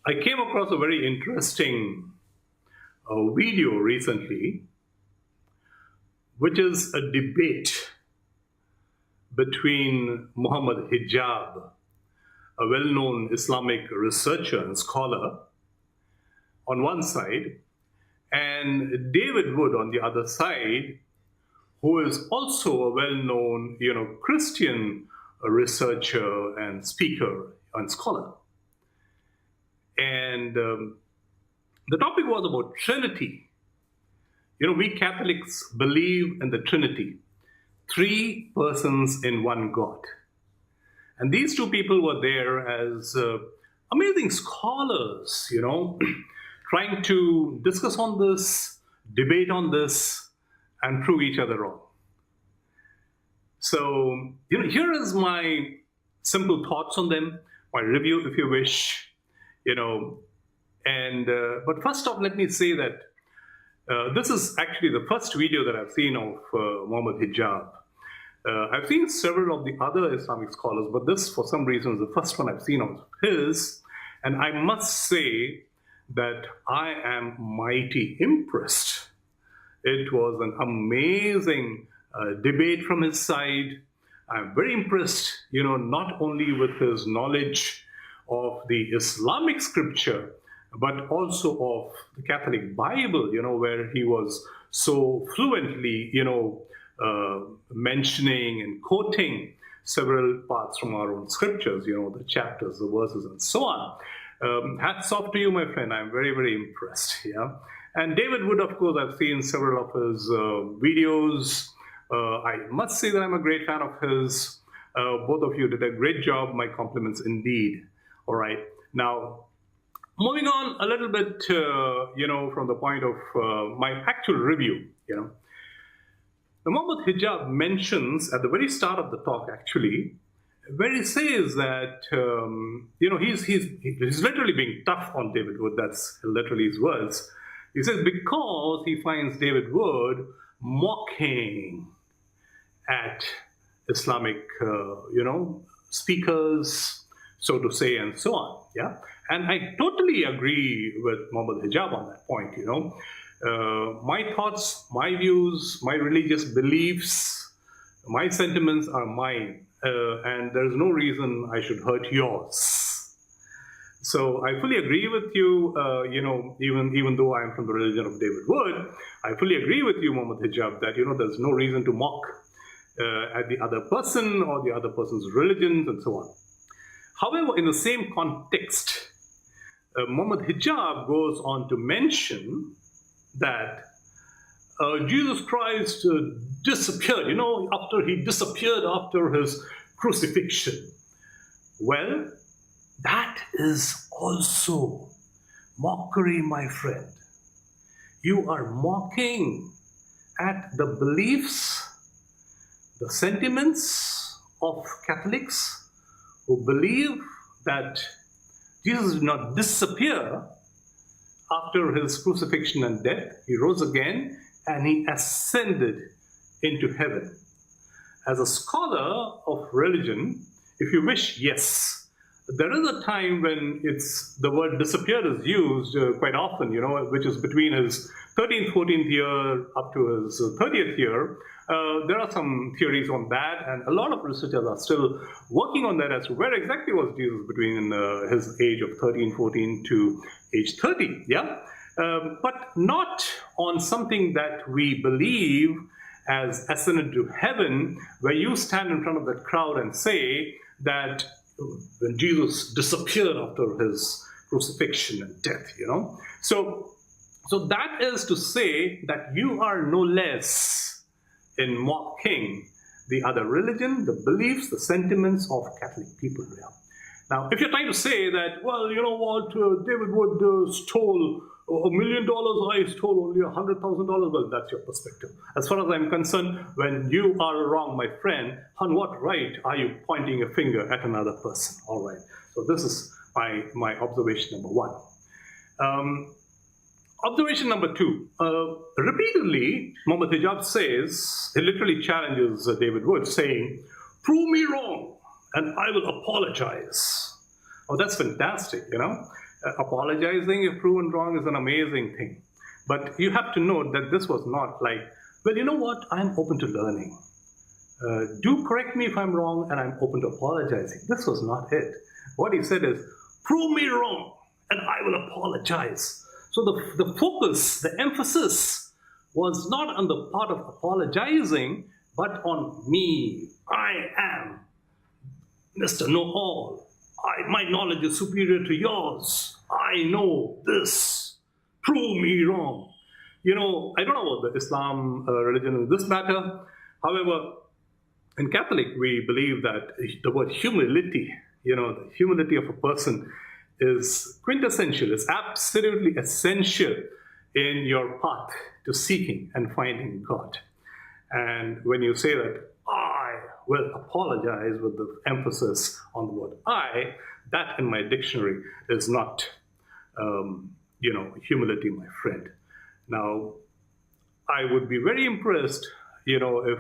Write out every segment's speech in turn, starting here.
I came across a very interesting video recently, which is a debate between Mohammed Hijab, a well known Islamic researcher and scholar, on one side, and David Wood on the other side, who is also a well known Christian researcher and speaker and scholar. And the topic was about Trinity. We Catholics believe in the Trinity, three persons in one God. And these two people were there as amazing scholars, trying to discuss on this, debate on this, and prove each other wrong. So, here is my simple thoughts on them, my review, if you wish. But first off, let me say that this is actually the first video that I've seen of Mohammed Hijab. I've seen several of the other Islamic scholars, but this, for some reason, is the first one I've seen of his. And I must say that I am mighty impressed. It was an amazing debate from his side. I'm very impressed, not only with his knowledge of the Islamic scripture, but also of the Catholic Bible, where he was so fluently, mentioning and quoting several parts from our own scriptures, the chapters, the verses, and so on. Hats off to you, my friend. I'm very, very impressed. Yeah. And David Wood, of course, I've seen several of his videos. I must say that I'm a great fan of his. Both of you did a great job. My compliments indeed. All right. Now, moving on a little bit, from the point of my actual review, the Mohammed Hijab mentions at the very start of the talk, actually, where he says that, he's literally being tough on David Wood. That's literally his words. He says, because he finds David Wood mocking at Islamic, speakers, so to say, and so on. Yeah. And I totally agree with Mohammed Hijab on that point, my thoughts, my views, my religious beliefs, my sentiments are mine, and there's no reason I should hurt yours. So I fully agree with you, even though I'm from the religion of David Wood, I fully agree with you, Mohammed Hijab, that, there's no reason to mock at the other person or the other person's religions and so on. However, in the same context, Mohammed Hijab goes on to mention that Jesus Christ disappeared, after he disappeared after his crucifixion. Well, that is also mockery, my friend. You are mocking at the beliefs, the sentiments of Catholics who believe that Jesus did not disappear after his crucifixion and death. He rose again and he ascended into heaven. As a scholar of religion, if you wish, yes, there is a time when the word disappeared is used quite often, which is between his 13th, 14th year up to his 30th year. There are some theories on that, and a lot of researchers are still working on that as to where exactly was Jesus between his age of 13, 14 to age 30, yeah? But not on something that we believe as ascended to heaven, where you stand in front of that crowd and say that when Jesus disappeared after his crucifixion and death, So that is to say that you are no less in mocking the other religion, the beliefs, the sentiments of Catholic people. Yeah. Now, if you're trying to say that, well, you know what, David Wood stole $1 million, I stole only $100,000, well, that's your perspective. As far as I'm concerned, when you are wrong, my friend, on what right are you pointing a finger at another person? All right. So this is my observation number one. Observation number two. Repeatedly, Mohammed Hijab says, he literally challenges David Wood, saying, prove me wrong, and I will apologize. Oh, that's fantastic, Apologizing if proven wrong is an amazing thing. But you have to note that this was not like, well, you know what, I'm open to learning. Do correct me if I'm wrong, and I'm open to apologizing. This was not it. What he said is, prove me wrong, and I will apologize. So the focus, the emphasis was not on the part of apologizing, but on me. I am Mr. Know-all. My knowledge is superior to yours. I know this. Prove me wrong. I don't know about the Islam religion in this matter. However, in Catholic, we believe that the word humility, the humility of a person is quintessential, is absolutely essential in your path to seeking and finding God. And when you say that, I will apologize with the emphasis on the word I, that in my dictionary is not, humility, my friend. Now, I would be very impressed, if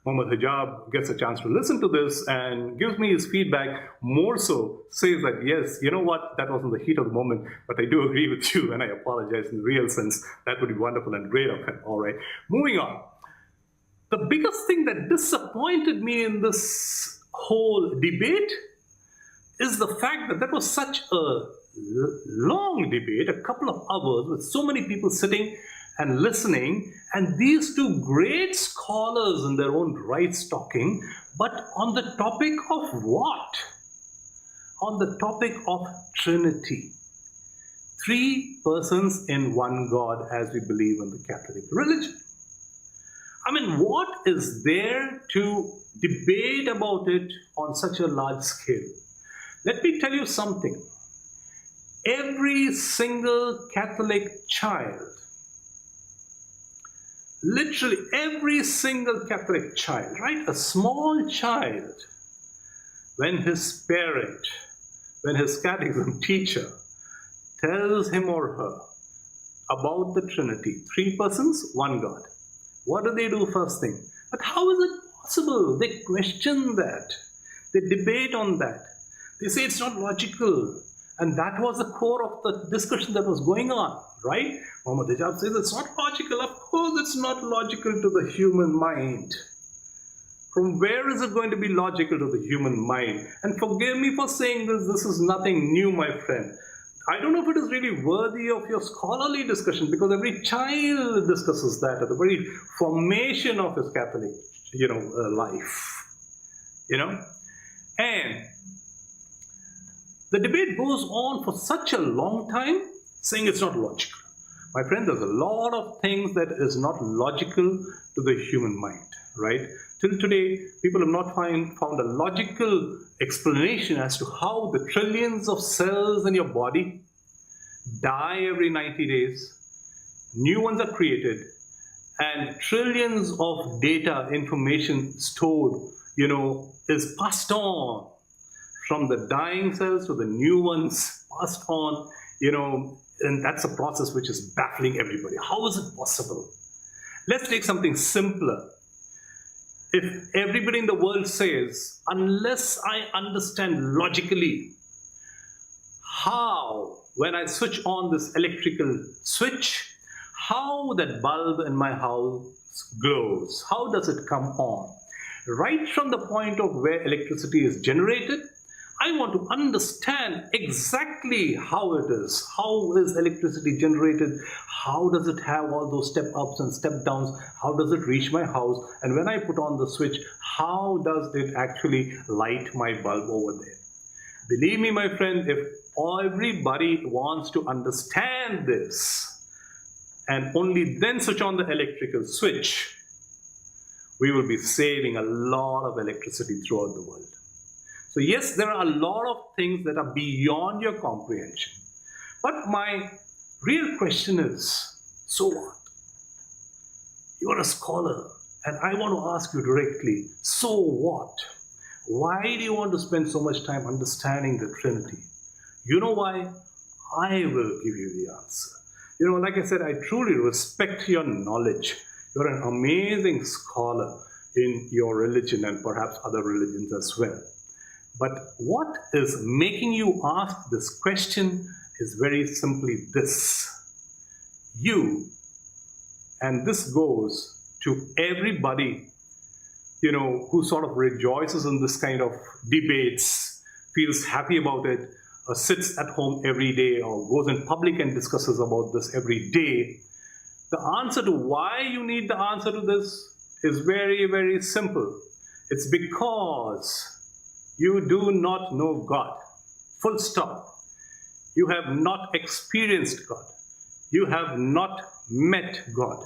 Mohammed Hijab gets a chance to listen to this and gives me his feedback, more so says that, yes, you know what, that wasn't the heat of the moment, but I do agree with you and I apologize in the real sense. That would be wonderful and great of him. All right, moving on. The biggest thing that disappointed me in this whole debate is the fact that was such a long debate, a couple of hours with so many people sitting and listening, and these two great scholars in their own rights talking, but on the topic of what? On the topic of Trinity. 3 persons in one God as we believe in the Catholic religion. I mean, what is there to debate about it on such a large scale? Let me tell you something. Every single Catholic child, literally every single Catholic child, right? A small child, when his parent, when his catechism teacher tells him or her about the Trinity, 3 persons, one God, what do first thing? But how is it possible? They question that. They debate on that. They say it's not logical. And that was the core of the discussion that was going on, right? Mohammed Hijab says it's not logical. Of course it's not logical to the human mind. From where is it going to be logical to the human mind? And forgive me for saying this is nothing new, my friend. I don't know if it is really worthy of your scholarly discussion, because every child discusses that at the very formation of his Catholic, life, And the debate goes on for such a long time, saying it's not logical. My friend, there's a lot of things that is not logical to the human mind, right? Till today, people have not found a logical explanation as to how the trillions of cells in your body die every 90 days, new ones are created, and trillions of data, information stored, is passed on from the dying cells to the new ones, passed on, and that's a process which is baffling everybody. How is it possible? Let's take something simpler. If everybody in the world says, unless I understand logically how, when I switch on this electrical switch, how that bulb in my house glows, how does it come on? Right from the point of where electricity is generated, I want to understand exactly how it is. How is electricity generated? How does it have all those step ups and step downs? How does it reach my house? And when I put on the switch, how does it actually light my bulb over there? Believe me, my friend, if everybody wants to understand this and only then switch on the electrical switch, we will be saving a lot of electricity throughout the world. So yes, there are a lot of things that are beyond your comprehension. But my real question is, so what? You are a scholar, and I want to ask you directly, so what? Why do you want to spend so much time understanding the Trinity? You know why? I will give you the answer. Like I said, I truly respect your knowledge. You're an amazing scholar in your religion and perhaps other religions as well. But what is making you ask this question is very simply this. You, and this goes to everybody, who sort of rejoices in this kind of debates, feels happy about it, sits at home every day or goes in public and discusses about this every day. The answer to why you need the answer to this is very, very simple. It's because you do not know God. Full stop. You have not experienced God. You have not met God.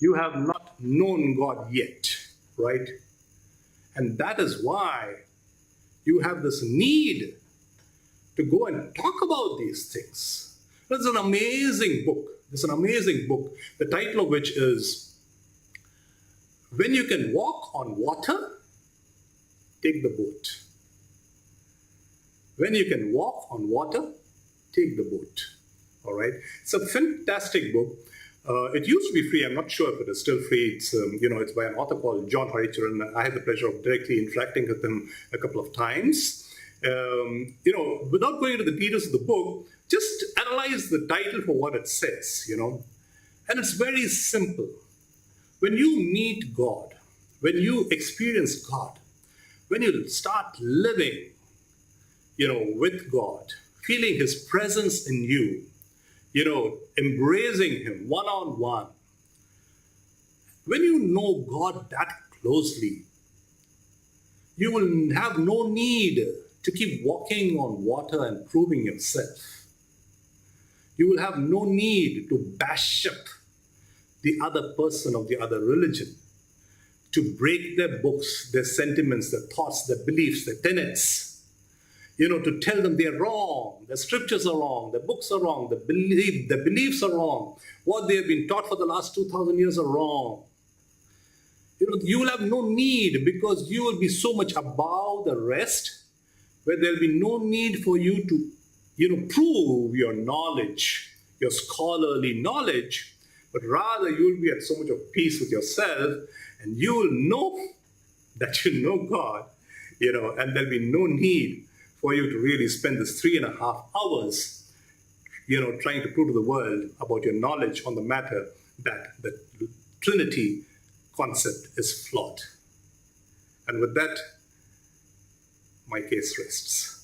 You have not known God yet, right? And that is why you have this need to go and talk about these things. There's an amazing book. The title of which is When You Can Walk on Water, Take the Boat. When you can walk on water, take the boat. All right. It's a fantastic book. It used to be free. I'm not sure if it is still free. It's by an author called John Haricharan. I had the pleasure of directly interacting with him a couple of times. Without going into the details of the book, just analyze the title for what it says, And it's very simple. When you meet God, when you experience God, when you start living, with God, feeling His presence in you, embracing Him one-on-one, when you know God that closely, you will have no need to keep walking on water and proving yourself. You will have no need to bash up the other person of the other religion, to break their books, their sentiments, their thoughts, their beliefs, their tenets, to tell them they're wrong, the scriptures are wrong, the books are wrong, the beliefs are wrong, what they have been taught for the last 2,000 years are wrong. You will have no need, because you will be so much above the rest, where there will be no need for you to, prove your knowledge, your scholarly knowledge, but rather you will be at so much of peace with yourself, and you will know that you know God, and there'll be no need for you to really spend this 3.5 hours, trying to prove to the world about your knowledge on the matter that the Trinity concept is flawed. And with that, my case rests.